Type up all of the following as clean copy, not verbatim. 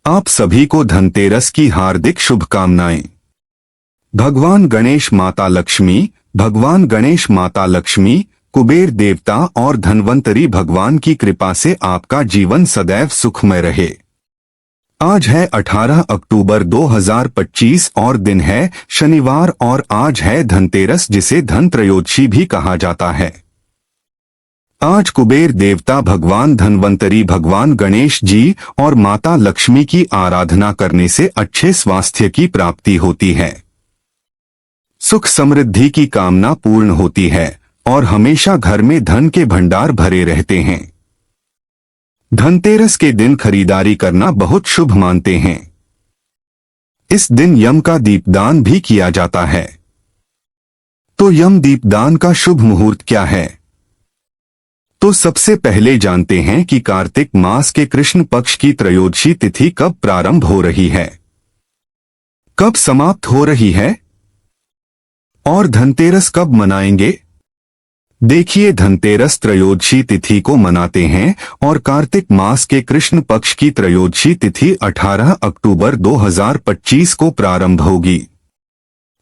आप सभी को धनतेरस की हार्दिक शुभकामनाएं। भगवान गणेश माता लक्ष्मी, कुबेर देवता और धन्वंतरी भगवान की कृपा से आपका जीवन सदैव सुखमय रहे। आज है 18 अक्टूबर 2025 और दिन है शनिवार और आज है धनतेरस जिसे धन त्रयोदशी भी कहा जाता है। आज कुबेर देवता भगवान धन्वंतरी भगवान गणेश जी और माता लक्ष्मी की आराधना करने से अच्छे स्वास्थ्य की प्राप्ति होती है, सुख समृद्धि की कामना पूर्ण होती है और हमेशा घर में धन के भंडार भरे रहते हैं। धनतेरस के दिन खरीदारी करना बहुत शुभ मानते हैं। इस दिन यम का दीपदान भी किया जाता है। तो यम दीपदान का शुभ मुहूर्त क्या है? तो सबसे पहले जानते हैं कि कार्तिक मास के कृष्ण पक्ष की त्रयोदशी तिथि कब प्रारंभ हो रही है, कब समाप्त हो रही है और धनतेरस कब मनाएंगे। देखिए, धनतेरस त्रयोदशी तिथि को मनाते हैं और कार्तिक मास के कृष्ण पक्ष की त्रयोदशी तिथि 18 अक्टूबर 2025 को प्रारंभ होगी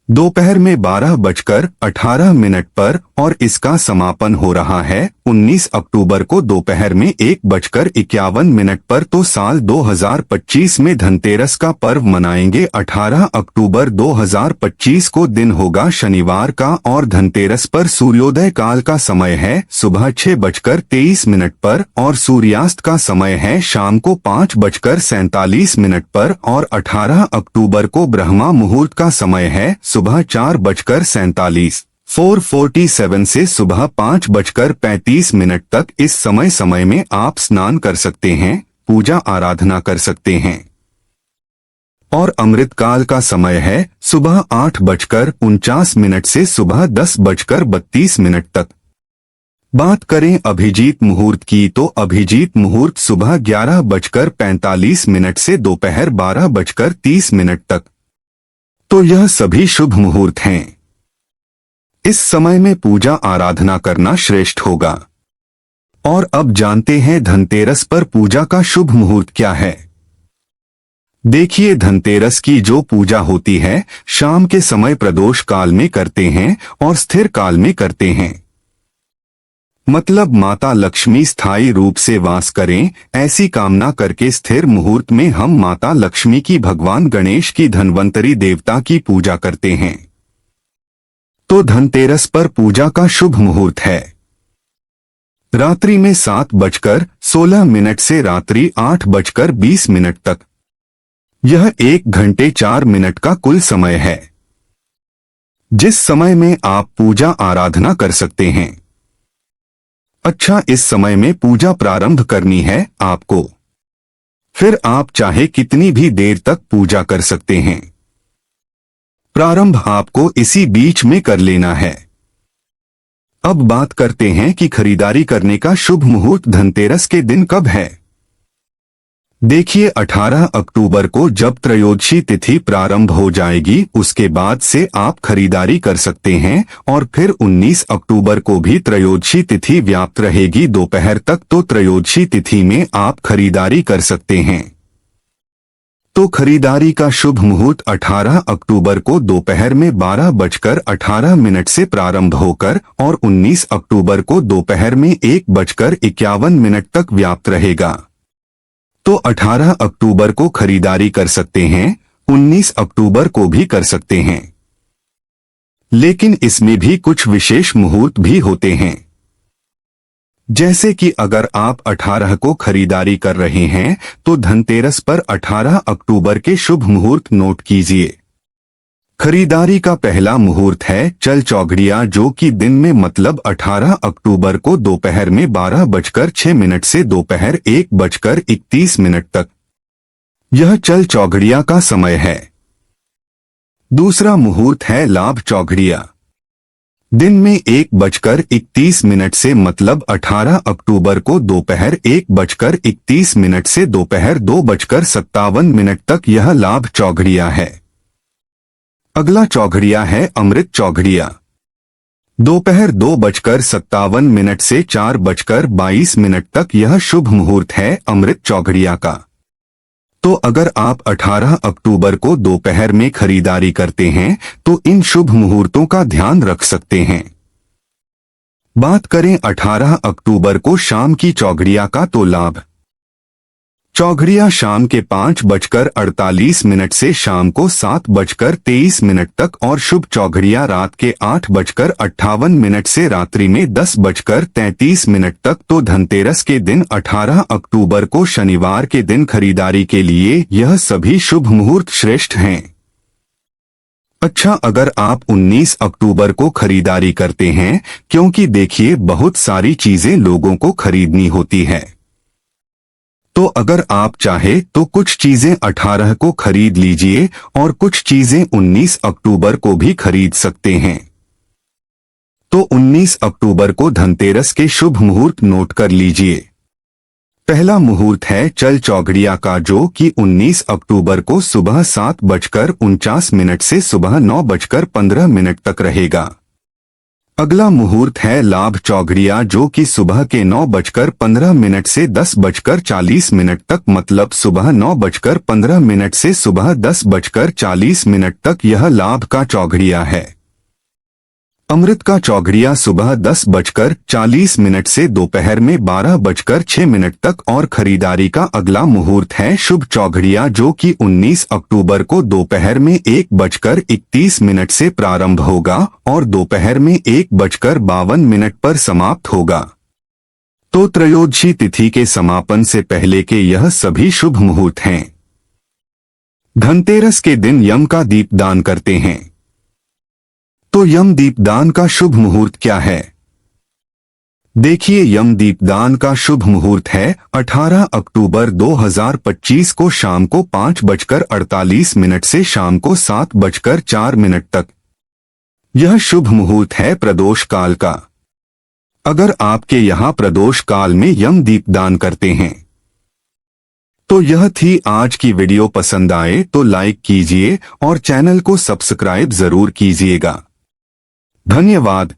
दोपहर में 12:18 पर और इसका समापन हो रहा है 19 अक्टूबर को दोपहर में 1:51 पर। तो साल 2025 में धनतेरस का पर्व मनाएंगे। 18 अक्टूबर 2025 को दिन होगा शनिवार का और धनतेरस पर सूर्योदय काल का समय है सुबह 6:23 पर और सूर्यास्त का समय है शाम को 5:47 पर और 18 अक्टूबर को ब्रह्मा मुहूर्त का समय है सुबह 4:47 से सुबह 5:35 तक। इस समय में आप स्नान कर सकते हैं, पूजा आराधना कर सकते हैं और अमृतकाल का समय है सुबह 8:49 से सुबह 10:32 तक। बात करें अभिजीत मुहूर्त की तो अभिजीत मुहूर्त सुबह 11:45 से दोपहर 12:30 तक। तो यह सभी शुभ मुहूर्त हैं। इस समय में पूजा आराधना करना श्रेष्ठ होगा। और अब जानते हैं धनतेरस पर पूजा का शुभ मुहूर्त क्या है। देखिए, धनतेरस की जो पूजा होती है शाम के समय प्रदोष काल में करते हैं और स्थिर काल में करते हैं। मतलब माता लक्ष्मी स्थायी रूप से वास करें, ऐसी कामना करके स्थिर मुहूर्त में हम माता लक्ष्मी की भगवान गणेश की धन्वंतरी देवता की पूजा करते हैं। तो धनतेरस पर पूजा का शुभ मुहूर्त है रात्रि में 7:16 से रात्रि 8:20 तक। यह 1 घंटे 4 मिनट का कुल समय है जिस समय में आप पूजा आराधना कर सकते हैं। अच्छा, इस समय में पूजा प्रारंभ करनी है आपको, फिर आप चाहे कितनी भी देर तक पूजा कर सकते हैं। प्रारंभ आपको इसी बीच में कर लेना है। अब बात करते हैं कि खरीदारी करने का शुभ मुहूर्त धनतेरस के दिन कब है। देखिए, 18 अक्टूबर को जब त्रयोदशी तिथि प्रारंभ हो जाएगी उसके बाद से आप खरीदारी कर सकते हैं और फिर 19 अक्टूबर को भी त्रयोदशी तिथि व्याप्त रहेगी दोपहर तक। तो त्रयोदशी तिथि में आप खरीदारी कर सकते हैं। तो खरीदारी का शुभ मुहूर्त 18 अक्टूबर को दोपहर में 12:18 से प्रारंभ होकर और 19 अक्टूबर को दोपहर में 1:51 तक व्याप्त रहेगा। तो 18 अक्टूबर को खरीदारी कर सकते हैं, 19 अक्टूबर को भी कर सकते हैं। लेकिन इसमें भी कुछ विशेष मुहूर्त भी होते हैं। जैसे कि अगर आप 18 को खरीदारी कर रहे हैं तो धनतेरस पर 18 अक्टूबर के शुभ मुहूर्त नोट कीजिए। खरीदारी का पहला मुहूर्त है चल चौघड़िया, जो कि दिन में मतलब 18 अक्टूबर को दोपहर में 12:06 से दोपहर 1:31 तक। यह चल चौघड़िया का समय है। दूसरा मुहूर्त है लाभ चौघड़िया, दिन में 1:31 से मतलब 18 अक्टूबर को दोपहर 1:31 से दोपहर 2:57 तक यह लाभ चौघड़िया है। अगला चौघड़िया है अमृत चौघड़िया, दोपहर 2:57 से 4:22 तक। यह शुभ मुहूर्त है अमृत चौघड़िया का। तो अगर आप 18 अक्टूबर को दोपहर में खरीदारी करते हैं तो इन शुभ मुहूर्तों का ध्यान रख सकते हैं। बात करें 18 अक्टूबर को शाम की चौघड़िया का तो लाभ। चौघड़िया शाम के 5:48 से शाम को 7:23 तक और शुभ चौघड़िया रात के 8:58 से रात्रि में 10:33 तक। तो धनतेरस के दिन 18 अक्टूबर को शनिवार के दिन खरीदारी के लिए यह सभी शुभ मुहूर्त श्रेष्ठ हैं। अच्छा, अगर आप 19 अक्टूबर को खरीदारी करते हैं, क्योंकि देखिए बहुत सारी चीजें लोगों को खरीदनी होती है, तो अगर आप चाहे तो कुछ चीजें 18 को खरीद लीजिए और कुछ चीजें 19 अक्टूबर को भी खरीद सकते हैं। तो 19 अक्टूबर को धनतेरस के शुभ मुहूर्त नोट कर लीजिए। पहला मुहूर्त है चल चौघड़िया का, जो कि 19 अक्टूबर को सुबह 7:49 से सुबह 9:15 तक रहेगा। अगला मुहूर्त है लाभ चौघड़िया, जो कि सुबह के 9:15 से 10:40 तक, मतलब सुबह 9:15 से सुबह 10:40 तक यह लाभ का चौघड़िया है। अमृत का चौघड़िया सुबह 10:40 से दोपहर में 12:06 तक और खरीदारी का अगला मुहूर्त है शुभ चौघड़िया, जो कि 19 अक्टूबर को दोपहर में 1:31 से प्रारंभ होगा और दोपहर में 1:52 पर समाप्त होगा। तो त्रयोदशी तिथि के समापन से पहले के यह सभी शुभ मुहूर्त हैं। धनतेरस के दिन यम का दीपदान करते हैं। तो यम दीपदान का शुभ मुहूर्त क्या है? देखिए, यम दीपदान का शुभ मुहूर्त है 18 अक्टूबर 2025 को शाम को 5:48 से शाम को 7:04 तक। यह शुभ मुहूर्त है प्रदोष काल का। अगर आपके यहाँ प्रदोष काल में यम दीपदान करते हैं। तो यह थी आज की वीडियो। पसंद आए तो लाइक कीजिए और चैनल को सब्सक्राइब जरूर कीजिएगा। धन्यवाद।